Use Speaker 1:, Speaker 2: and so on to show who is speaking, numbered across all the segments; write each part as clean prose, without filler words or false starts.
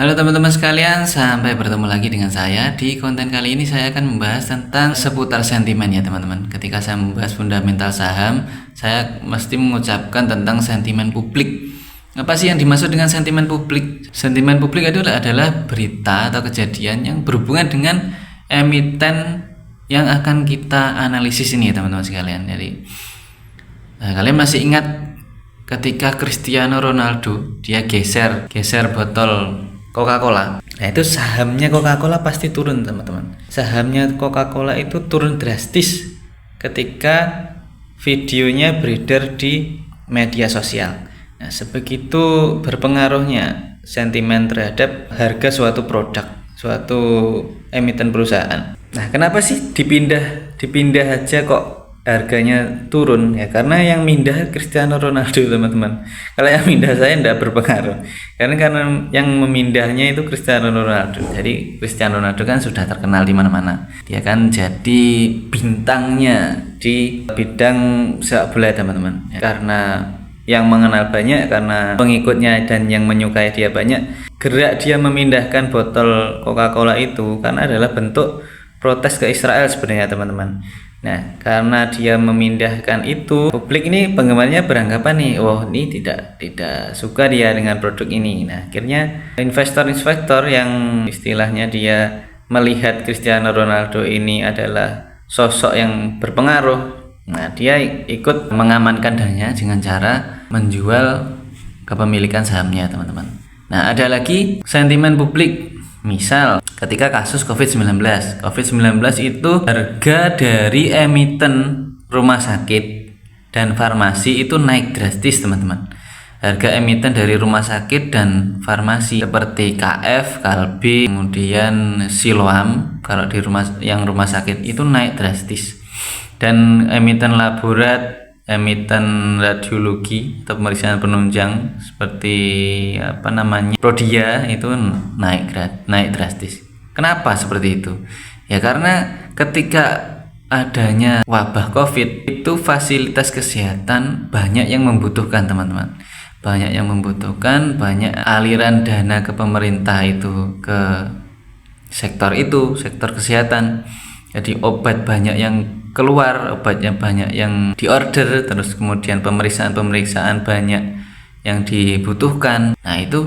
Speaker 1: Halo teman-teman sekalian, sampai bertemu lagi dengan saya. Di konten kali ini saya akan membahas tentang seputar sentimen ya teman-teman. Ketika saya membahas fundamental saham, saya mesti mengucapkan tentang sentimen publik. Apa sih yang dimaksud dengan sentimen publik? Sentimen publik adalah berita atau kejadian yang berhubungan dengan emiten yang akan kita analisis ini ya teman-teman sekalian. Jadi kalian masih ingat ketika Cristiano Ronaldo dia geser botol Coca-Cola. Nah, itu sahamnya Coca-Cola pasti turun, teman-teman. Sahamnya Coca-Cola itu turun drastis ketika videonya beredar di media sosial. Nah, sebegitu berpengaruhnya sentimen terhadap harga suatu produk, suatu emiten perusahaan. Nah, kenapa sih dipindah aja kok harganya turun ya? Karena yang mindah Cristiano Ronaldo, teman-teman. Kalau yang mindah saya tidak berpengaruh, karena yang memindahnya itu Cristiano Ronaldo. Jadi Cristiano Ronaldo kan sudah terkenal di mana-mana. Dia kan jadi bintangnya di bidang sepak bola, teman-teman. Karena yang mengenal banyak, karena pengikutnya dan yang menyukai dia banyak, gerak dia memindahkan botol Coca-Cola itu karena adalah bentuk protes ke Israel sebenarnya, teman-teman. Nah, karena dia memindahkan itu, publik ini penggemarnya beranggapan nih, oh ini tidak suka dia dengan produk ini. Nah, akhirnya investor yang istilahnya dia melihat Cristiano Ronaldo ini adalah sosok yang berpengaruh. Nah, dia ikut mengamankan dananya dengan cara menjual kepemilikan sahamnya, teman-teman. Nah, ada lagi sentimen publik. Misal ketika kasus COVID-19 itu harga dari emiten rumah sakit dan farmasi itu naik drastis, teman-teman. Harga emiten dari rumah sakit dan farmasi seperti KF, Kalbe, kemudian Siloam, kalau di rumah sakit itu naik drastis. Dan emiten laborat, emiten radiologi atau pemeriksaan penunjang seperti Prodia itu naik drastis. Kenapa seperti itu? Ya karena ketika adanya wabah COVID itu fasilitas kesehatan banyak yang membutuhkan, teman-teman. Banyak yang membutuhkan, banyak aliran dana ke pemerintah itu ke sektor kesehatan. Jadi obat banyak yang keluar, obatnya banyak yang diorder, terus kemudian pemeriksaan banyak yang dibutuhkan. Nah, itu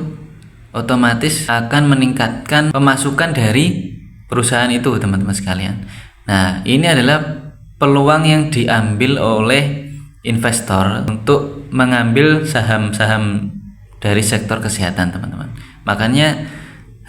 Speaker 1: otomatis akan meningkatkan pemasukan dari perusahaan itu, teman-teman sekalian. Nah, ini adalah peluang yang diambil oleh investor untuk mengambil saham-saham dari sektor kesehatan, teman-teman. Makanya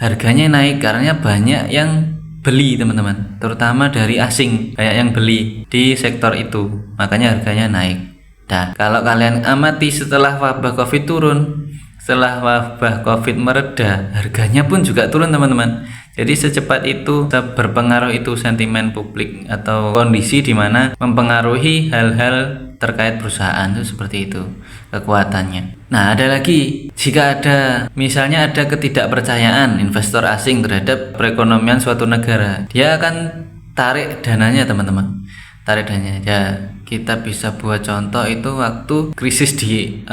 Speaker 1: harganya naik karena banyak yang beli, teman-teman, terutama dari asing, banyak yang beli di sektor itu, makanya harganya naik. Nah, kalau kalian amati setelah wabah COVID turun, setelah wabah COVID mereda, harganya pun juga turun, teman-teman. Jadi secepat itu, berpengaruh itu sentimen publik atau kondisi di mana mempengaruhi hal-hal terkait perusahaan itu seperti itu kekuatannya. Nah, ada lagi, jika misalnya ada ketidakpercayaan investor asing terhadap perekonomian suatu negara, dia akan tarik dananya, teman-teman. Tarik dananya. Ya, kita bisa buat contoh itu waktu krisis di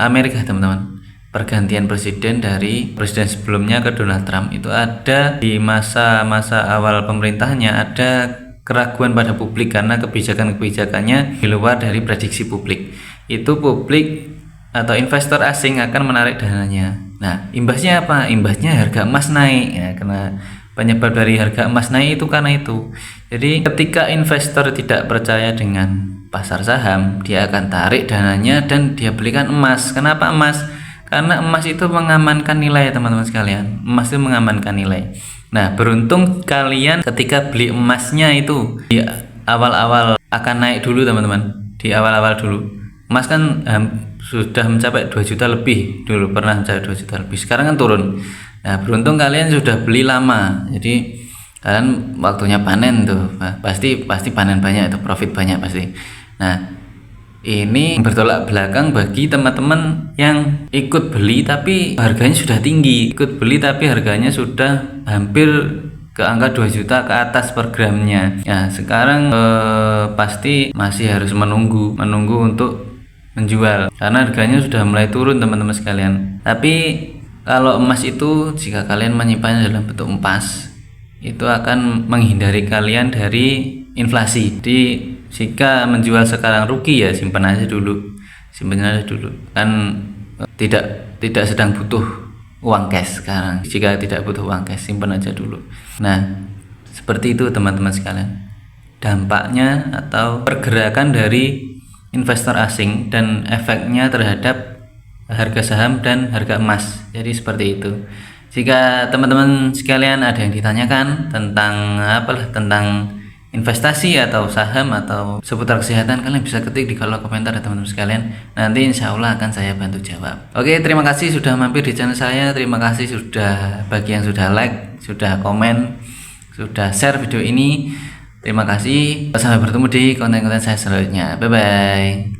Speaker 1: Amerika, teman-teman. Pergantian presiden dari presiden sebelumnya ke Donald Trump itu ada di masa awal pemerintahnya ada keraguan pada publik karena kebijakannya di luar dari prediksi publik. Itu publik atau investor asing akan menarik dananya. Nah, imbasnya apa? Imbasnya harga emas naik ya, karena penyebab dari harga emas naik itu karena itu. Jadi ketika investor tidak percaya dengan pasar saham, dia akan tarik dananya dan dia belikan emas. Kenapa emas? Karena emas itu mengamankan nilai, teman-teman sekalian. Emas itu mengamankan nilai. Nah, beruntung kalian ketika beli emasnya itu di awal-awal akan naik dulu, teman-teman. Di awal-awal dulu. Emas kan sudah mencapai 2 juta lebih dulu, pernah mencapai 2 juta lebih. Sekarang kan turun. Nah, beruntung kalian sudah beli lama. Jadi kalian waktunya panen tuh. Pasti panen banyak itu, profit banyak pasti. Nah, ini bertolak belakang bagi teman-teman yang ikut beli tapi harganya sudah tinggi, ikut beli tapi harganya sudah hampir ke angka 2 juta ke atas per gramnya. Nah, sekarang pasti masih harus menunggu untuk menjual karena harganya sudah mulai turun, teman-teman sekalian. Tapi Kalau emas itu jika kalian menyimpannya dalam bentuk empas, itu akan menghindari kalian dari inflasi. Jadi jika menjual sekarang rugi ya simpan aja dulu kan tidak sedang butuh uang cash sekarang. Jika tidak butuh uang cash, simpan aja dulu. Nah, seperti itu teman-teman sekalian, dampaknya atau pergerakan dari investor asing dan efeknya terhadap harga saham dan harga emas. Jadi seperti itu. Jika teman-teman sekalian ada yang ditanyakan tentang tentang investasi atau saham atau seputar kesehatan, kalian bisa ketik di kolom komentar ya teman-teman sekalian. Nanti insya Allah akan saya bantu jawab. Oke, terima kasih sudah mampir di channel saya. Terima kasih sudah bagi yang sudah like, sudah komen, sudah share video ini. Terima kasih. Sampai bertemu di konten-konten saya selanjutnya. Bye bye.